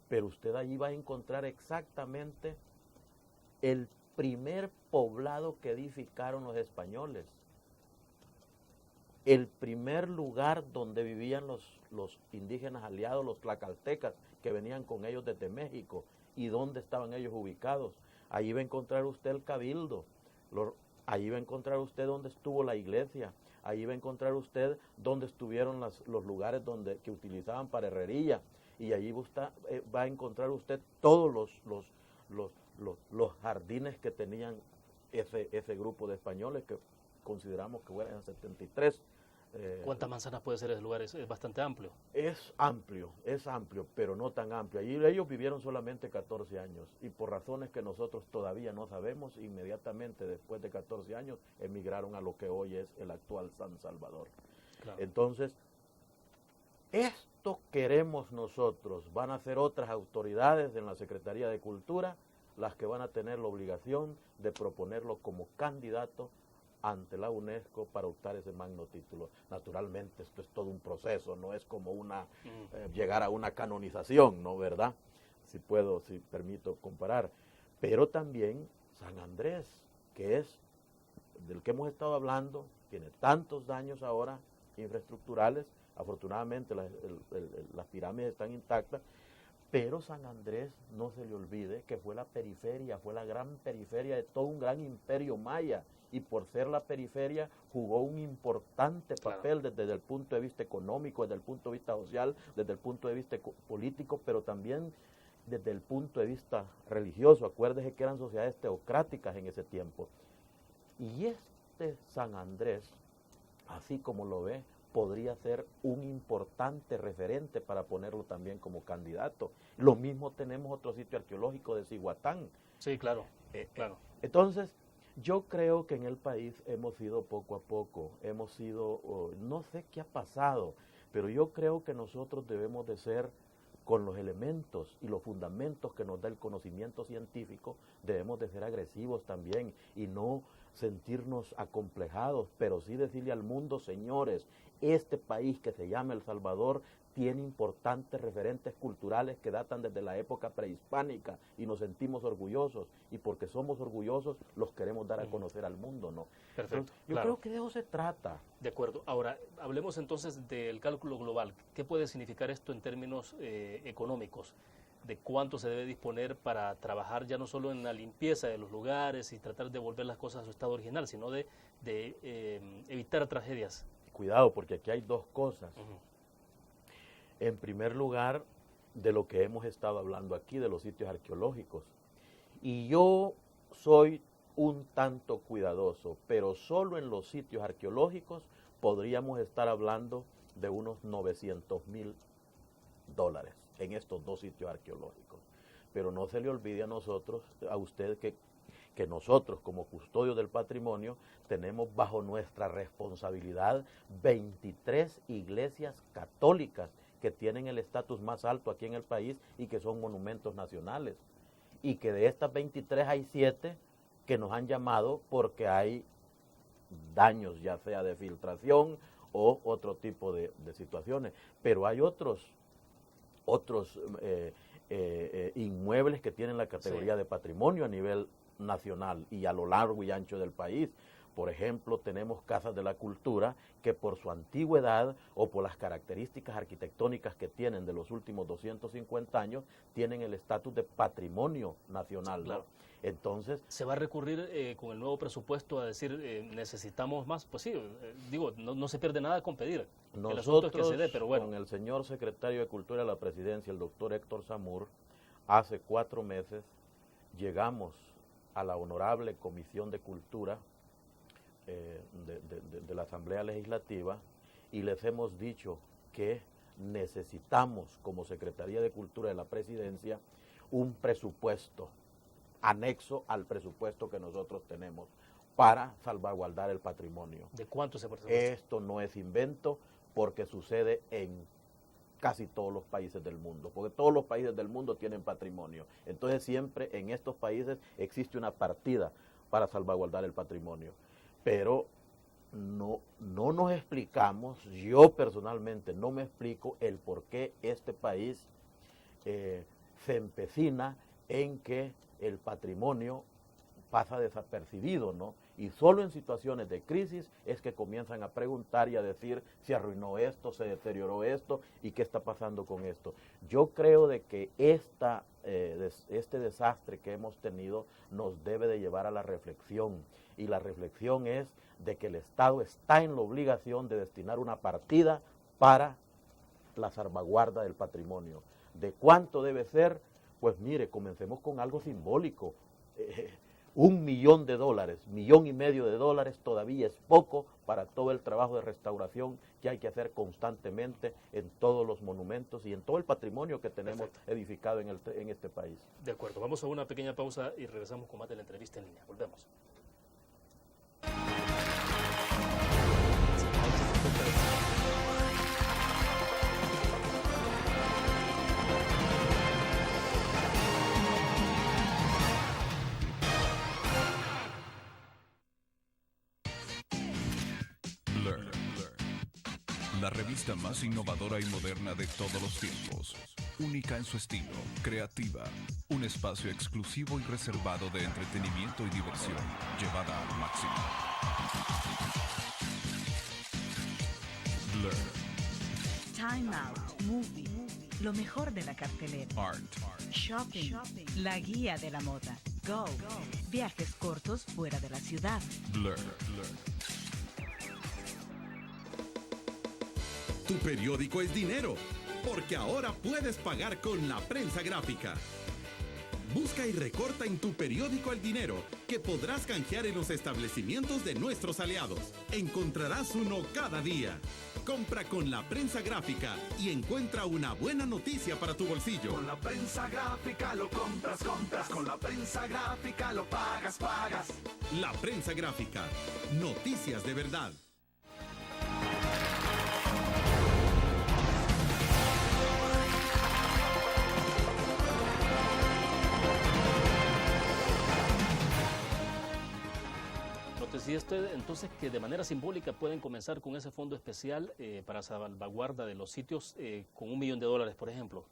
Pero usted allí va a encontrar exactamente el primer poblado que edificaron los españoles. El primer lugar donde vivían los indígenas aliados, los tlacaltecas, que venían con ellos desde México, y dónde estaban ellos ubicados. Allí va a encontrar usted el cabildo, allí va a encontrar usted dónde estuvo la iglesia, allí va a encontrar usted dónde estuvieron los lugares que utilizaban para herrería, y allí va a encontrar usted todos los jardines que tenían ese grupo de españoles, que consideramos que eran 73. ¿Cuántas manzanas puede ser ese lugar? Es bastante amplio. Es amplio, pero no tan amplio. Allí ellos vivieron solamente 14 años y por razones que nosotros todavía no sabemos, inmediatamente después de 14 años emigraron a lo que hoy es el actual San Salvador. Claro. Entonces, esto queremos nosotros. Van a ser otras autoridades en la Secretaría de Cultura las que van a tener la obligación de proponerlo como candidato ante la UNESCO para optar ese magno título. Naturalmente esto es todo un proceso, no es como llegar a una canonización, ¿no? ¿Verdad? Si permito comparar. Pero también San Andrés, que es del que hemos estado hablando, tiene tantos daños ahora infraestructurales. Afortunadamente las pirámides están intactas, pero San Andrés, no se le olvide que fue la gran periferia de todo un gran imperio maya, y por ser la periferia jugó un importante papel desde el punto de vista económico, desde el punto de vista social, desde el punto de vista político, pero también desde el punto de vista religioso. Acuérdese que eran sociedades teocráticas en ese tiempo. Y este San Andrés, así como lo ve, podría ser un importante referente para ponerlo también como candidato. Lo mismo tenemos otro sitio arqueológico de Cihuatán. Sí, claro, claro. Entonces, yo creo que en el país hemos ido poco a poco, no sé qué ha pasado, pero yo creo que nosotros debemos de ser, con los elementos y los fundamentos que nos da el conocimiento científico, debemos de ser agresivos también y no sentirnos acomplejados, pero sí decirle al mundo: señores, este país que se llama El Salvador tiene importantes referentes culturales que datan desde la época prehispánica y nos sentimos orgullosos, y porque somos orgullosos los queremos dar a conocer al mundo, ¿no? Perfecto. Entonces, yo creo que de eso se trata. De acuerdo. Ahora, hablemos entonces del cálculo global. ¿Qué puede significar esto en términos económicos? ¿De cuánto se debe disponer para trabajar ya no solo en la limpieza de los lugares y tratar de volver las cosas a su estado original, sino de evitar tragedias? Cuidado, porque aquí hay dos cosas. En primer lugar, de lo que hemos estado hablando aquí, de los sitios arqueológicos. Y yo soy un tanto cuidadoso, pero solo en los sitios arqueológicos podríamos estar hablando de unos $900,000 en estos dos sitios arqueológicos. Pero no se le olvide a usted que nosotros como custodios del patrimonio tenemos bajo nuestra responsabilidad 23 iglesias católicas que tienen el estatus más alto aquí en el país y que son monumentos nacionales. Y que de estas 23 hay 7 que nos han llamado porque hay daños, ya sea de filtración o otro tipo de situaciones. Pero hay otros inmuebles que tienen la categoría de patrimonio a nivel nacional y a lo largo y ancho del país. Por ejemplo, tenemos casas de la cultura que por su antigüedad o por las características arquitectónicas que tienen de los últimos 250 años, tienen el estatus de patrimonio nacional, ¿no? Claro. Entonces, ¿se va a recurrir con el nuevo presupuesto a decir necesitamos más? Pues sí, no se pierde nada con pedir. Nosotros, el asunto es que se dé, pero bueno. Con el señor secretario de Cultura de la Presidencia, el doctor Héctor Zamur, hace 4 meses llegamos a la honorable Comisión de Cultura de la Asamblea Legislativa y les hemos dicho que necesitamos, como Secretaría de Cultura de la Presidencia, un presupuesto anexo al presupuesto que nosotros tenemos para salvaguardar el patrimonio. ¿De cuánto se presupuesto? Esto no es invento porque sucede en casi todos los países del mundo, porque todos los países del mundo tienen patrimonio. Entonces siempre en estos países existe una partida para salvaguardar el patrimonio. Pero no nos explicamos, yo personalmente no me explico el por qué este país se empecina en que el patrimonio pasa desapercibido, ¿no? Y solo en situaciones de crisis es que comienzan a preguntar y a decir se arruinó esto, se deterioró esto y qué está pasando con esto. Yo creo de que este desastre que hemos tenido nos debe de llevar a la reflexión, y la reflexión es de que el Estado está en la obligación de destinar una partida para la salvaguarda del patrimonio. ¿De cuánto debe ser? Pues mire, comencemos con algo simbólico. $1 millón, $1,5 millones todavía es poco para todo el trabajo de restauración que hay que hacer constantemente en todos los monumentos y en todo el patrimonio que tenemos edificado en este país. De acuerdo, vamos a una pequeña pausa y regresamos con más de la entrevista en línea. Volvemos. La revista más innovadora y moderna de todos los tiempos. Única en su estilo, creativa. Un espacio exclusivo y reservado de entretenimiento y diversión, llevada al máximo. Blur. Time Out, Movie, lo mejor de la cartelera. Art. Shopping, la guía de la moda. Go, viajes cortos fuera de la ciudad. Blur. Tu periódico es dinero, porque ahora puedes pagar con la prensa gráfica. Busca y recorta en tu periódico el dinero que podrás canjear en los establecimientos de nuestros aliados. Encontrarás uno cada día. Compra con la prensa gráfica y encuentra una buena noticia para tu bolsillo. Con la prensa gráfica lo compras. Con la prensa gráfica lo pagas. La prensa gráfica. Noticias de verdad. Decía usted entonces que de manera simbólica pueden comenzar con ese fondo especial para salvaguarda de los sitios con $1 millón, por ejemplo.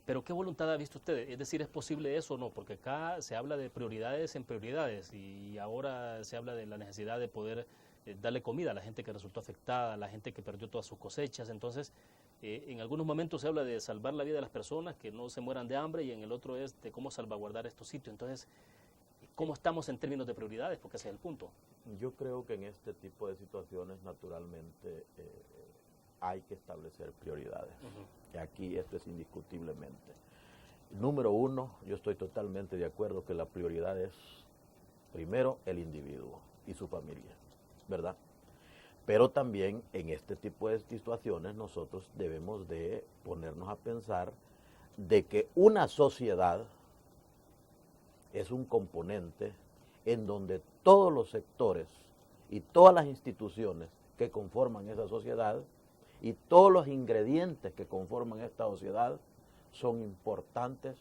Pero ¿qué voluntad ha visto usted? Es decir, ¿es posible eso o no? Porque acá se habla de prioridades en prioridades y ahora se habla de la necesidad de poder darle comida a la gente que resultó afectada, a la gente que perdió todas sus cosechas. Entonces, en algunos momentos se habla de salvar la vida de las personas, que no se mueran de hambre, y en el otro es de cómo salvaguardar estos sitios. Entonces, ¿cómo estamos en términos de prioridades? Porque ese es el punto. Yo creo que en este tipo de situaciones, naturalmente, hay que establecer prioridades. Y aquí esto es indiscutiblemente. Número uno, yo estoy totalmente de acuerdo que la prioridad es, primero, el individuo y su familia, ¿verdad? Pero también en este tipo de situaciones nosotros debemos de ponernos a pensar de que una sociedad es un componente en donde todos los sectores y todas las instituciones que conforman esa sociedad y todos los ingredientes que conforman esta sociedad son importantes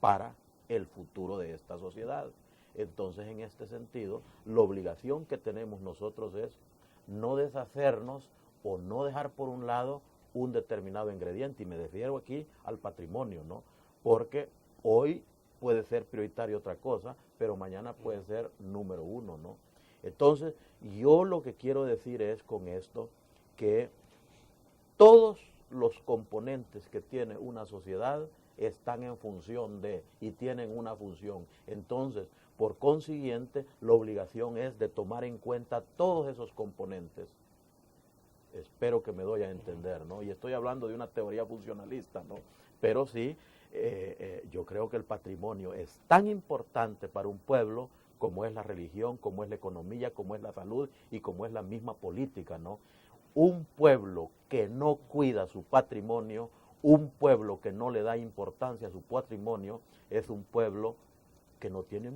para el futuro de esta sociedad. Entonces, en este sentido, la obligación que tenemos nosotros es no deshacernos o no dejar por un lado un determinado ingrediente, y me refiero aquí al patrimonio, ¿no? Porque hoy puede ser prioritario otra cosa, pero mañana puede ser número uno, ¿no? Entonces, yo lo que quiero decir es con esto que todos los componentes que tiene una sociedad están en función de y tienen una función. Entonces, por consiguiente, la obligación es de tomar en cuenta todos esos componentes. Espero que me doy a entender, ¿no? Y estoy hablando de una teoría funcionalista, ¿no? Pero sí, yo creo que el patrimonio es tan importante para un pueblo como es la religión, como es la economía, como es la salud y como es la misma política, ¿no? Un pueblo que no cuida su patrimonio, un pueblo que no le da importancia a su patrimonio, es un pueblo que no tiene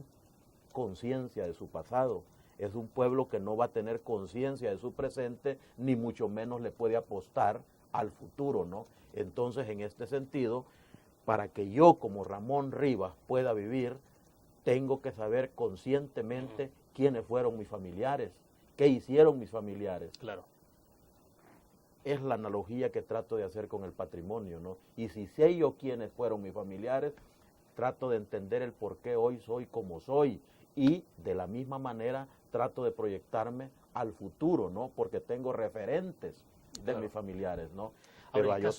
conciencia de su pasado, es un pueblo que no va a tener conciencia de su presente, ni mucho menos le puede apostar al futuro, ¿no? Entonces, en este sentido, para que yo como Ramón Rivas pueda vivir, tengo que saber conscientemente quiénes fueron mis familiares, qué hicieron mis familiares. Claro. Es la analogía que trato de hacer con el patrimonio, ¿no? Y si sé yo quiénes fueron mis familiares, trato de entender el por qué hoy soy como soy y de la misma manera trato de proyectarme al futuro, ¿no? Porque tengo referentes de mis familiares, ¿no? Pero Ahora,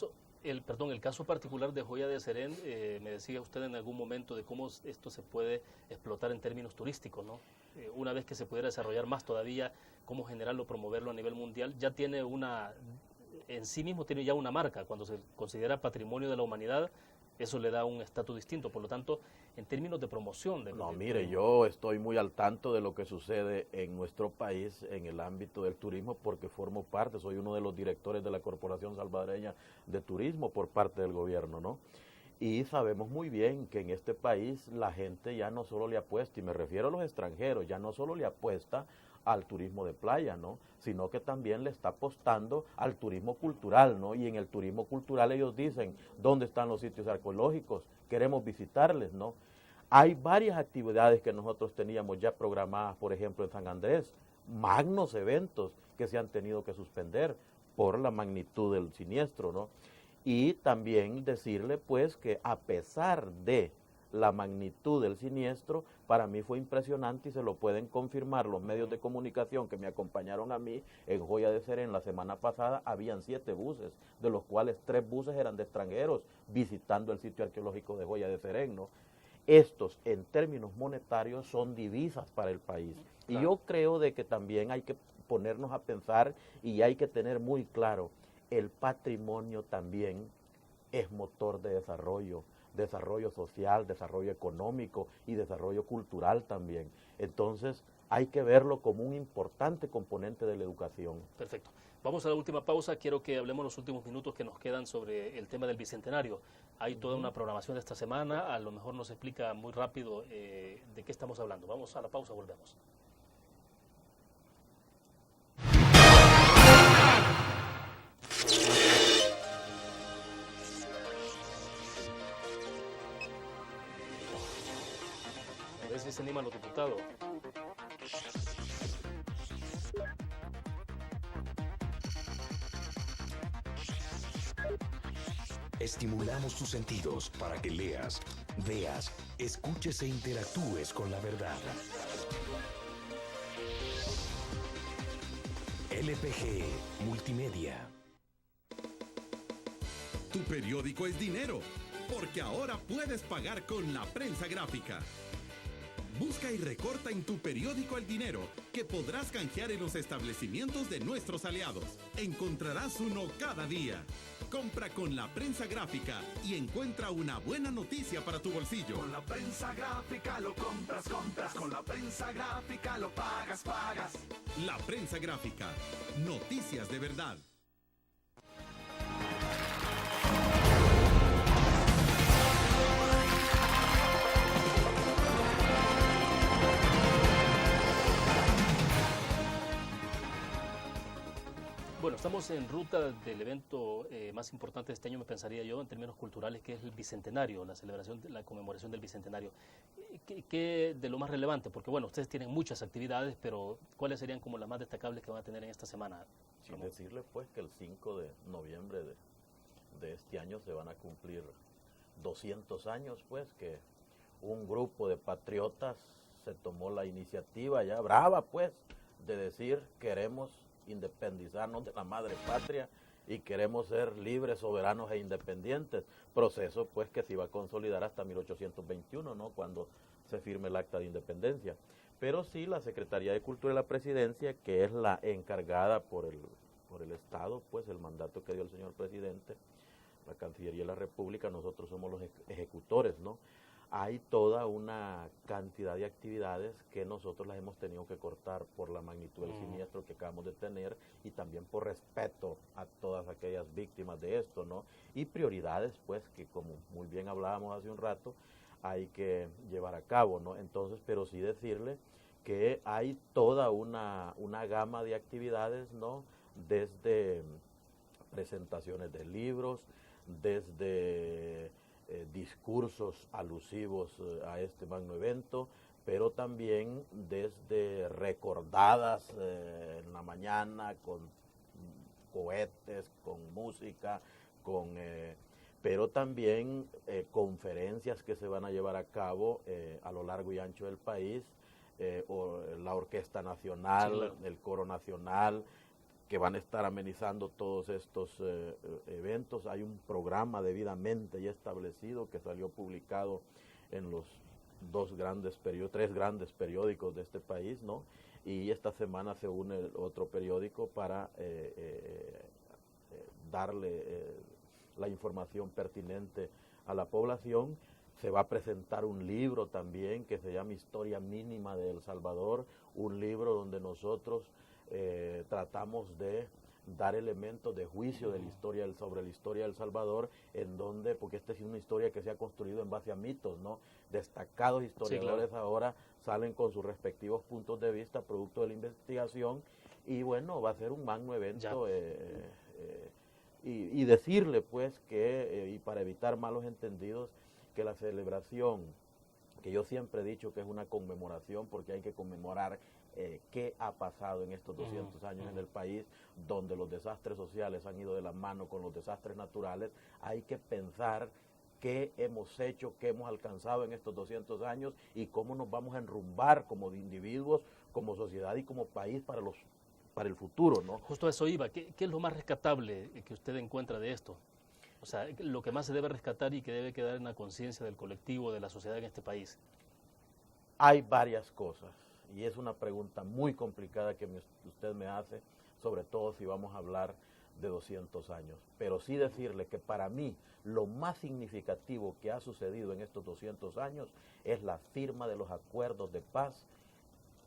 el caso particular de Joya de Serén, me decía usted en algún momento de cómo esto se puede explotar en términos turísticos, ¿no? Una vez que se pudiera desarrollar más todavía, cómo generarlo, promoverlo a nivel mundial, ya tiene en sí mismo tiene ya una marca. Cuando se considera patrimonio de la humanidad, eso le da un estatus distinto. Por lo tanto, en términos de promoción... Mire, yo estoy muy al tanto de lo que sucede en nuestro país en el ámbito del turismo porque formo parte, soy uno de los directores de la Corporación Salvadoreña de Turismo por parte del gobierno, ¿no? Y sabemos muy bien que en este país la gente ya no solo le apuesta, y me refiero a los extranjeros, ya no solo le apuesta al turismo de playa, ¿no? Sino que también le está apostando al turismo cultural, ¿no? Y en el turismo cultural ellos dicen, ¿dónde están los sitios arqueológicos? Queremos visitarles, ¿no? Hay varias actividades que nosotros teníamos ya programadas, por ejemplo, en San Andrés, magnos eventos que se han tenido que suspender por la magnitud del siniestro, ¿no? Y también decirle, pues, que a pesar de la magnitud del siniestro, para mí fue impresionante y se lo pueden confirmar los medios de comunicación que me acompañaron a mí en Joya de Serén la semana pasada. Habían 7 buses, de los cuales 3 buses eran de extranjeros visitando el sitio arqueológico de Joya de Serén, ¿no? Estos, en términos monetarios, son divisas para el país. Claro. Y yo creo de que también hay que ponernos a pensar y hay que tener muy claro, el patrimonio también es motor de desarrollo social, desarrollo económico y desarrollo cultural también. Entonces, hay que verlo como un importante componente de la educación. Perfecto. Vamos a la última pausa. Quiero que hablemos los últimos minutos que nos quedan sobre el tema del Bicentenario. Hay toda una programación de esta semana. A lo mejor nos explica muy rápido de qué estamos hablando. Vamos a la pausa, volvemos. A ver si se animan los diputados. Estimulamos tus sentidos para que leas, veas, escuches e interactúes con la verdad. LPG Multimedia. Tu periódico es dinero, porque ahora puedes pagar con la prensa gráfica. Busca y recorta en tu periódico El Dinero, que podrás canjear en los establecimientos de nuestros aliados. Encontrarás uno cada día. Compra con la prensa gráfica y encuentra una buena noticia para tu bolsillo. Con la prensa gráfica lo compras. Con la prensa gráfica lo pagas. La prensa gráfica. Noticias de verdad. Bueno, estamos en ruta del evento más importante de este año, me pensaría yo, en términos culturales, que es el Bicentenario, la celebración, la conmemoración del Bicentenario. ¿Qué de lo más relevante? Porque, bueno, ustedes tienen muchas actividades, pero ¿cuáles serían como las más destacables que van a tener en esta semana? Sin decirle, pues, que el 5 de noviembre de este año se van a cumplir 200 años, pues, que un grupo de patriotas se tomó la iniciativa ya brava, pues, de decir, queremos independizarnos de la madre patria y queremos ser libres, soberanos e independientes. Proceso, pues, que se iba a consolidar hasta 1821, ¿no?, cuando se firme el Acta de Independencia. Pero sí, la Secretaría de Cultura de la Presidencia, que es la encargada por el Estado, pues, el mandato que dio el señor presidente, la Cancillería de la República, nosotros somos los ejecutores, ¿no? Hay toda una cantidad de actividades que nosotros las hemos tenido que cortar por la magnitud del siniestro que acabamos de tener y también por respeto a todas aquellas víctimas de esto, ¿no? Y prioridades, pues, que como muy bien hablábamos hace un rato, hay que llevar a cabo, ¿no? Entonces, pero sí decirle que hay toda una gama de actividades, ¿no? Desde presentaciones de libros, desde discursos alusivos a este magno evento, pero también desde recordadas en la mañana con cohetes, con música, pero también conferencias que se van a llevar a cabo a lo largo y ancho del país, la Orquesta Nacional, sí, claro, el Coro Nacional, que van a estar amenizando todos estos eventos. Hay un programa debidamente ya establecido que salió publicado en los tres grandes periódicos de este país, ¿no? Y esta semana se une otro periódico para darle la información pertinente a la población. Se va a presentar un libro también que se llama Historia Mínima de El Salvador, un libro donde nosotros tratamos de dar elementos de juicio de la historia sobre la historia de El Salvador, en donde, porque esta es una historia que se ha construido en base a mitos, ¿no? Destacados historiadores, sí, claro, ahora salen con sus respectivos puntos de vista, producto de la investigación, y bueno, va a ser un magno evento, y decirle pues que, y para evitar malos entendidos, que la celebración, que yo siempre he dicho que es una conmemoración, porque hay que conmemorar qué ha pasado en estos 200 años en el país, donde los desastres sociales han ido de la mano con los desastres naturales. Hay que pensar qué hemos hecho, qué hemos alcanzado en estos 200 años y cómo nos vamos a enrumbar como individuos, como sociedad y como país para el futuro, ¿no? Justo a eso iba. ¿Qué es lo más rescatable que usted encuentra de esto? O sea, lo que más se debe rescatar y que debe quedar en la conciencia del colectivo, de la sociedad en este país. Hay varias cosas. Y es una pregunta muy complicada que usted me hace, sobre todo si vamos a hablar de 200 años. Pero sí decirle que para mí lo más significativo que ha sucedido en estos 200 años es la firma de los acuerdos de paz,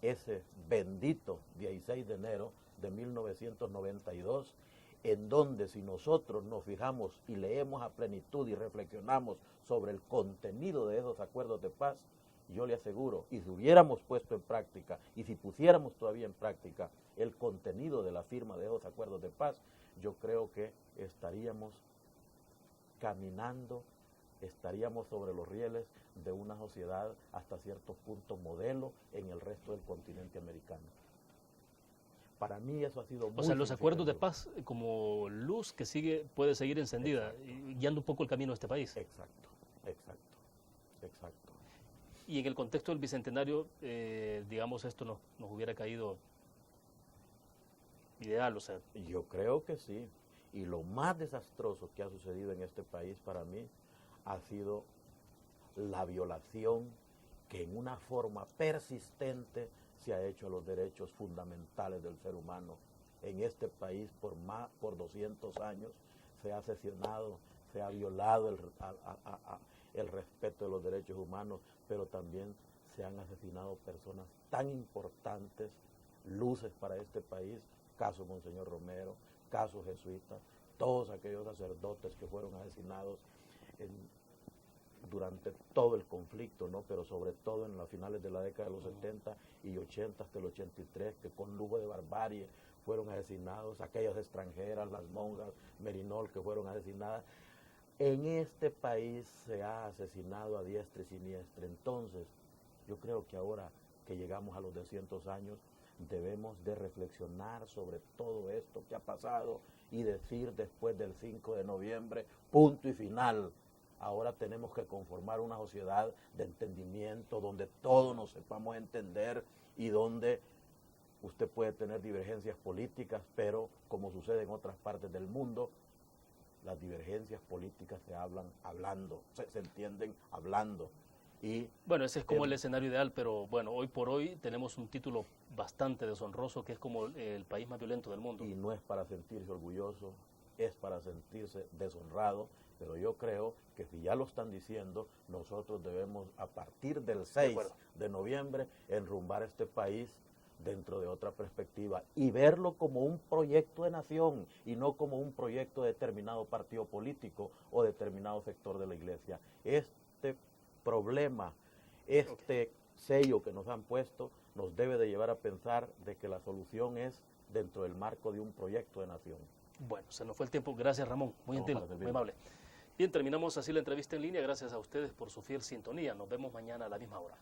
ese bendito 16 de enero de 1992, en donde si nosotros nos fijamos y leemos a plenitud y reflexionamos sobre el contenido de esos acuerdos de paz, yo le aseguro, y si hubiéramos puesto en práctica, y si pusiéramos todavía en práctica el contenido de la firma de esos acuerdos de paz, yo creo que estaríamos caminando, estaríamos sobre los rieles de una sociedad hasta cierto punto modelo en el resto del continente americano. Para mí eso ha sido muy... O sea, los acuerdos de paz como luz que puede seguir encendida, guiando un poco el camino de este país. Exacto. Y en el contexto del Bicentenario, digamos, esto nos hubiera caído ideal, o sea. Yo creo que sí. Y lo más desastroso que ha sucedido en este país para mí ha sido la violación que en una forma persistente se ha hecho a los derechos fundamentales del ser humano. En este país por 200 años se ha asesinado, se ha violado el respeto de los derechos humanos, pero también se han asesinado personas tan importantes, luces para este país, caso Monseñor Romero, caso jesuita, todos aquellos sacerdotes que fueron asesinados durante todo el conflicto, ¿no? Pero sobre todo en las finales de la década de los 70 y 80 hasta el 83, que con lujo de barbarie fueron asesinados, aquellas extranjeras, las monjas Merinol que fueron asesinadas. En este país se ha asesinado a diestra y siniestra. Entonces, yo creo que ahora que llegamos a los 200 años, debemos de reflexionar sobre todo esto que ha pasado y decir después del 5 de noviembre, punto y final. Ahora tenemos que conformar una sociedad de entendimiento, donde todos nos sepamos entender y donde usted puede tener divergencias políticas, pero como sucede en otras partes del mundo, las divergencias políticas se hablan hablando, se entienden hablando. Y bueno, ese es como el escenario ideal, pero bueno, hoy por hoy tenemos un título bastante deshonroso que es como el país más violento del mundo. Y no es para sentirse orgulloso, es para sentirse deshonrado, pero yo creo que si ya lo están diciendo, nosotros debemos a partir del 6 de noviembre enrumbar este país dentro de otra perspectiva y verlo como un proyecto de nación y no como un proyecto de determinado partido político o determinado sector de la iglesia. Este problema, este sello que nos han puesto, nos debe de llevar a pensar de que la solución es dentro del marco de un proyecto de nación. Bueno, se nos fue el tiempo. Gracias, Ramón. Muy gentil, muy amable. Bien, terminamos así la entrevista en línea. Gracias a ustedes por su fiel sintonía. Nos vemos mañana a la misma hora.